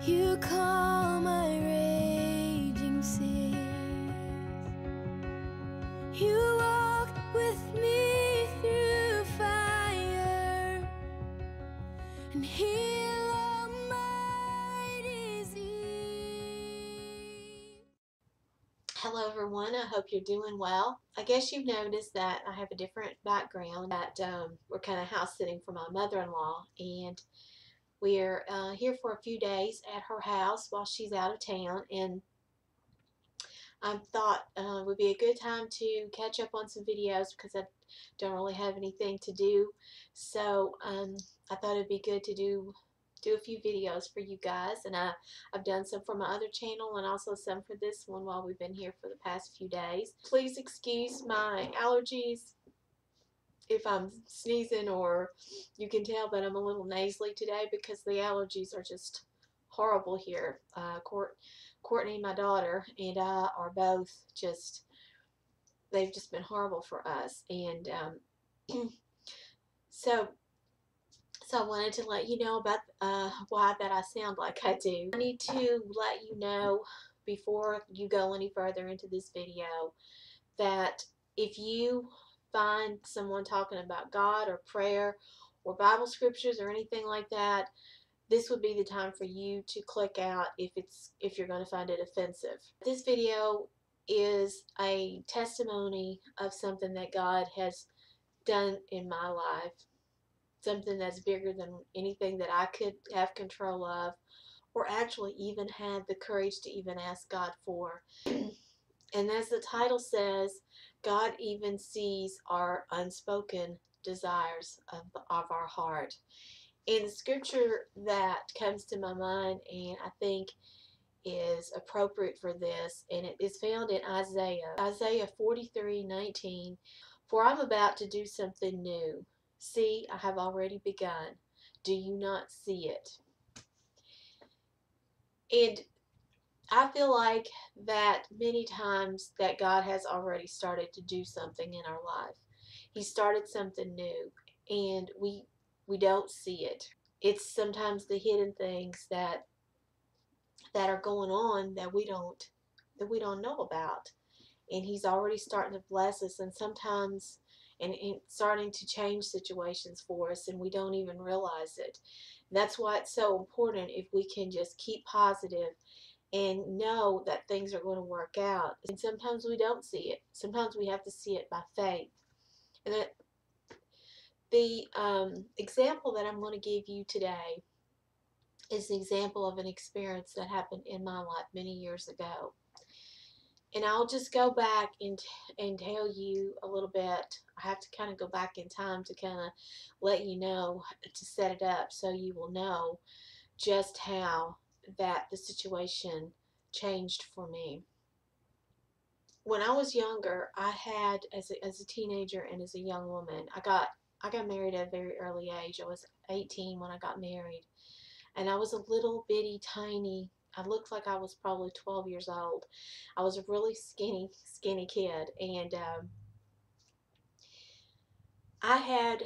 You calm my raging seas. You walk with me through fire and heal all my disease. Hello everyone, I hope you're doing well. I guess you've noticed that I have a different background, that we're kind of house sitting for my mother-in-law, and we're here for a few days at her house while she's out of town, and I thought it would be a good time to catch up on some videos because I don't really have anything to do. So I thought it'd be good to do a few videos for you guys, and I've done some for my other channel and also some for this one while we've been here for the past few days. Please excuse my allergies if I'm sneezing, or you can tell that I'm a little nasally today because the allergies are just horrible here. Courtney, my daughter, and I are both just, they've just been horrible for us, and so I wanted to let you know about why that I sound like I do. I need to let you know before you go any further into this video that if you find someone talking about God or prayer or Bible scriptures or anything like that, this would be the time for you to click out if you're going to find it offensive. This video is a testimony of something that God has done in my life, something that's bigger than anything that I could have control of or actually even had the courage to even ask God for. And as the title says, God even sees our unspoken desires of our heart. And the scripture that comes to my mind and I think is appropriate for this, and it is found in Isaiah 43:19. For I'm about to do something new. See, I have already begun. Do you not see it? And I feel like that many times that God has already started to do something in our life. He started something new, and we don't see it. It's sometimes the hidden things that are going on that we don't know about. And He's already starting to bless us, and sometimes and starting to change situations for us, and we don't even realize it. That's why it's so important if we can just keep positive and know that things are going to work out. And sometimes we don't see it. Sometimes we have to see it by faith. And the example that I'm going to give you today is an example of an experience that happened in my life many years ago. And I'll just go back and tell you a little bit. I have to kind of go back in time to kind of let you know, to set it up so you will know just how that the situation changed for me. When I was younger, I had, as a teenager and as a young woman, I got married at a very early age. I was 18 when I got married, and I was a little bitty tiny. I looked like I was probably 12 years old. I was a really skinny kid, and I had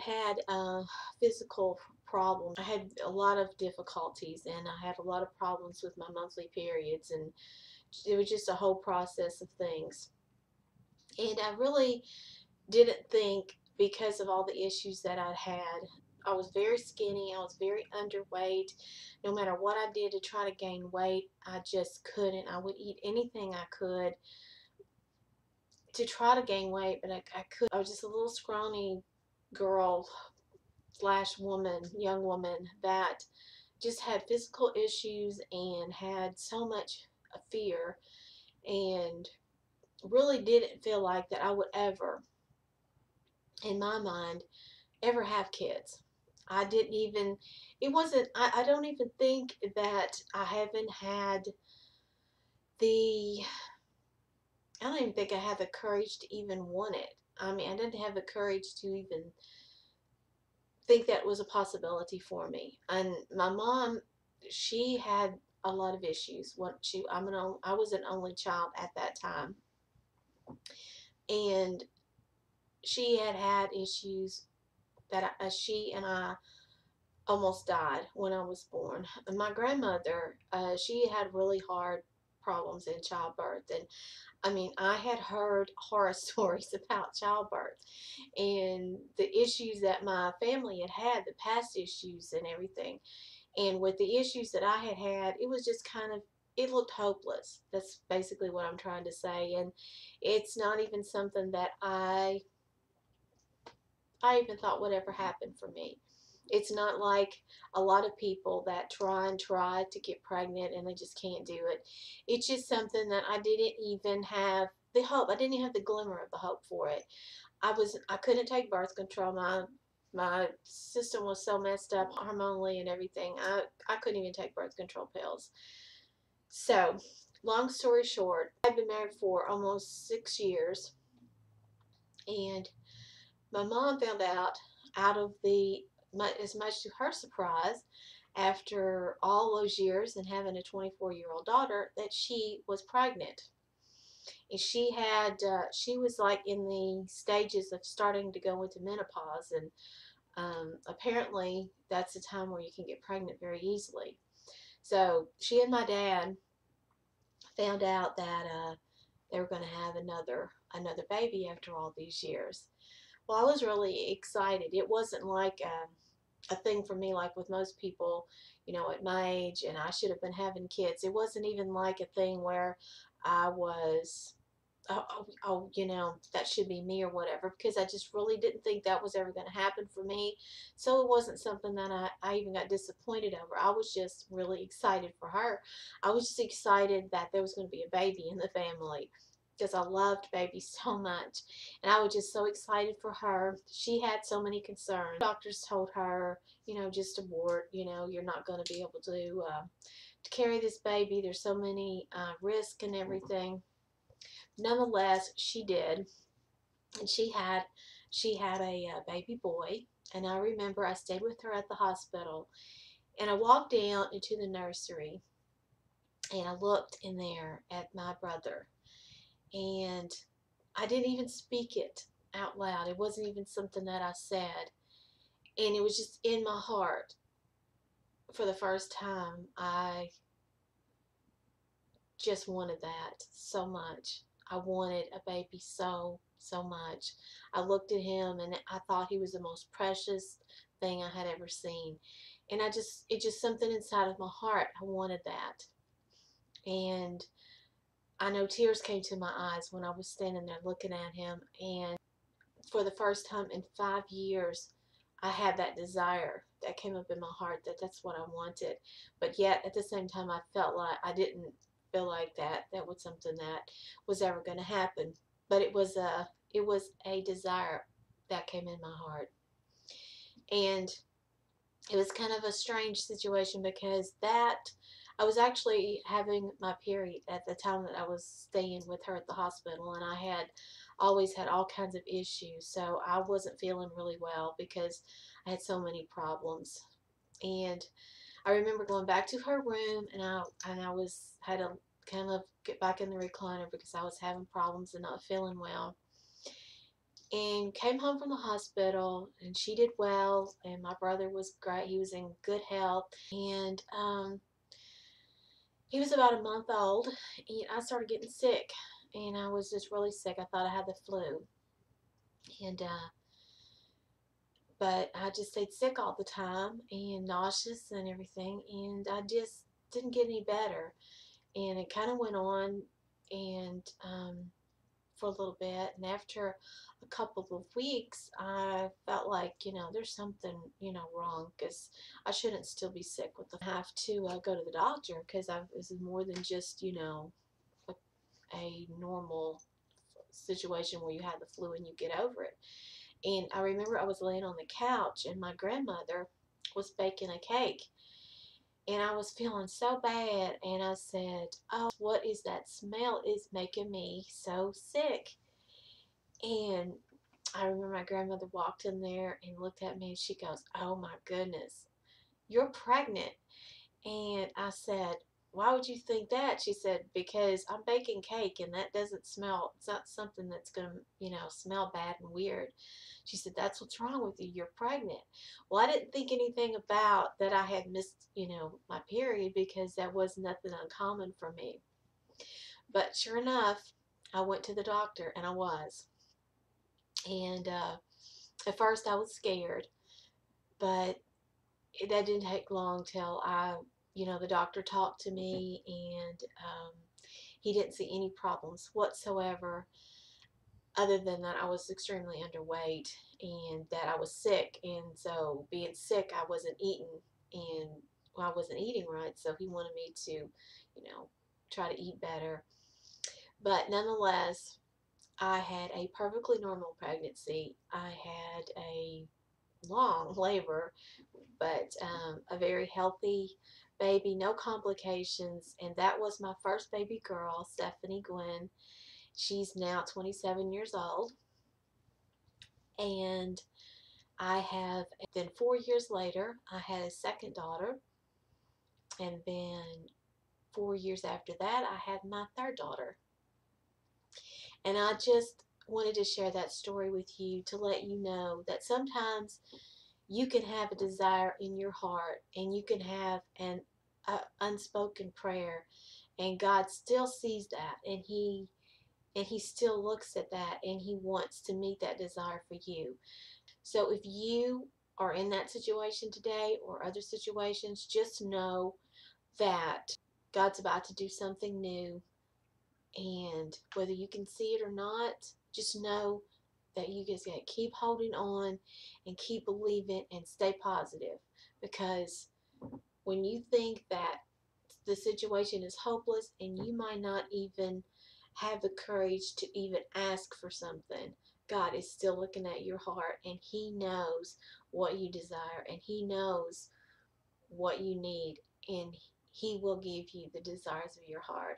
physical problems. I had a lot of difficulties, and I had a lot of problems with my monthly periods, and it was just a whole process of things. And I really didn't think, because of all the issues that I'd had, I was very skinny, I was very underweight. No matter what I did to try to gain weight, I just couldn't. I would eat anything I could to try to gain weight, but I couldn't. I was just a little scrawny girl slash woman, young woman, that just had physical issues and had so much fear, and really didn't feel like that I would ever, in my mind, ever have kids. I didn't even, it wasn't, I don't even think that I haven't had the, I don't even think I had the courage to even want it. I mean, I didn't have the courage to even think that was a possibility for me. And my mom, she had a lot of issues. I was an only child at that time, and she had issues that she and I almost died when I was born. And my grandmother, she had really hard problems in childbirth. And I mean, I had heard horror stories about childbirth and the issues that my family had, the past issues and everything. And with the issues that I had, it was just kind of, it looked hopeless. That's basically what I'm trying to say. And it's not even something that I even thought would ever happen for me. It's not like a lot of people that try and try to get pregnant and they just can't do it. It's just something that I didn't even have the hope. I didn't even have the glimmer of the hope for it. I couldn't take birth control. My system was so messed up hormonally and everything. I couldn't even take birth control pills. So, long story short, I've been married for almost 6 years, and my mom found out of the, as much to her surprise, after all those years and having a 24-year-old daughter, that she was pregnant. And she was like in the stages of starting to go into menopause, and apparently that's a time where you can get pregnant very easily. So she and my dad found out that they were going to have another baby after all these years. Well, I was really excited. It wasn't like a thing for me like with most people, at my age, and I should have been having kids. It wasn't even like a thing where I was, that should be me or whatever, because I just really didn't think that was ever going to happen for me. So it wasn't something that I even got disappointed over. I was just really excited for her. I was just excited that there was going to be a baby in the family because I loved babies so much. And I was just so excited for her. She had so many concerns. Doctors told her, just abort, you're not going to be able to carry this baby. There's so many risks and everything. Nonetheless, she did, and she had a baby boy. And I remember I stayed with her at the hospital, and I walked down into the nursery, and I looked in there at my brother, and I didn't even speak it out loud. It wasn't even something that I said, and it was just in my heart. For the first time, I just wanted that so much. I wanted a baby so much. I looked at him and I thought he was the most precious thing I had ever seen. And it just something inside of my heart. I wanted that. And I know tears came to my eyes when I was standing there looking at him. And for the first time in 5 years, I had that desire that came up in my heart that that's what I wanted. But yet at the same time, I felt like I didn't feel like that was something that was ever going to happen. But it was a desire that came in my heart. And it was kind of a strange situation because that I was actually having my period at the time that I was staying with her at the hospital, and I had always had all kinds of issues. So I wasn't feeling really well because I had so many problems. And I remember going back to her room, and I was had to kind of get back in the recliner because I was having problems and not feeling well. And came home from the hospital, and she did well, and my brother was great. He was in good health, and he was about a month old, and I started getting sick, and I was just really sick. I thought I had the flu, and but I just stayed sick all the time and nauseous and everything, and I just didn't get any better. And it kind of went on, and for a little bit, and after a couple of weeks, I felt like, there's something, wrong, because I shouldn't still be sick with the have to go to the doctor because this is more than just, a normal situation where you have the flu and you get over it. And I remember I was laying on the couch and my grandmother was baking a cake, and I was feeling so bad, and I said, "Oh, what is that smell? It's making me so sick." And I remember my grandmother walked in there and looked at me, and she goes, "Oh my goodness, you're pregnant." And I said, why would you think that? She said, because I'm baking cake and that doesn't smell, it's not something that's going to, smell bad and weird. She said, that's what's wrong with you. You're pregnant. Well, I didn't think anything about that I had missed, my period, because that was nothing uncommon for me. But sure enough, I went to the doctor and I was. And at first I was scared, but that didn't take long till the doctor talked to me, and he didn't see any problems whatsoever, other than that I was extremely underweight and that I was sick. And so, being sick, I wasn't eating, and I wasn't eating right. So he wanted me to, try to eat better. But nonetheless, I had a perfectly normal pregnancy. I had a long labor, but a very healthy baby, no complications. And that was my first baby girl, Stephanie Gwen. She's now 27 years old. And then 4 years later, I had a second daughter. And then 4 years after that, I had my third daughter. And I just wanted to share that story with you to let you know that sometimes you can have a desire in your heart, and you can have an unspoken prayer, and God still sees that, and he still looks at that, and he wants to meet that desire for you. So if you are in that situation today or other situations, just know that God's about to do something new. And whether you can see it or not, just know that you just got to keep holding on and keep believing and stay positive. Because when you think that the situation is hopeless and you might not even have the courage to even ask for something, God is still looking at your heart, and he knows what you desire, and he knows what you need, and he will give you the desires of your heart.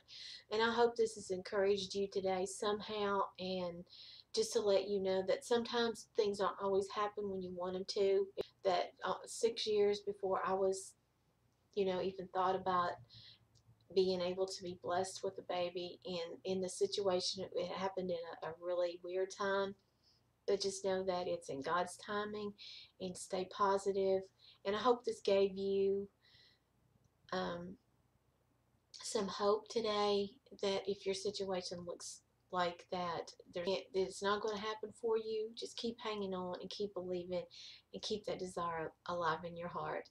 And I hope this has encouraged you today somehow, and just to let you know that sometimes things don't always happen when you want them to. That 6 years before I was, even thought about being able to be blessed with a baby, and in the situation, it happened in a really weird time. But just know that it's in God's timing, and stay positive. And I hope this gave you um, some hope today, that if your situation looks like that, it's not going to happen for you. Just keep hanging on and keep believing, and keep that desire alive in your heart.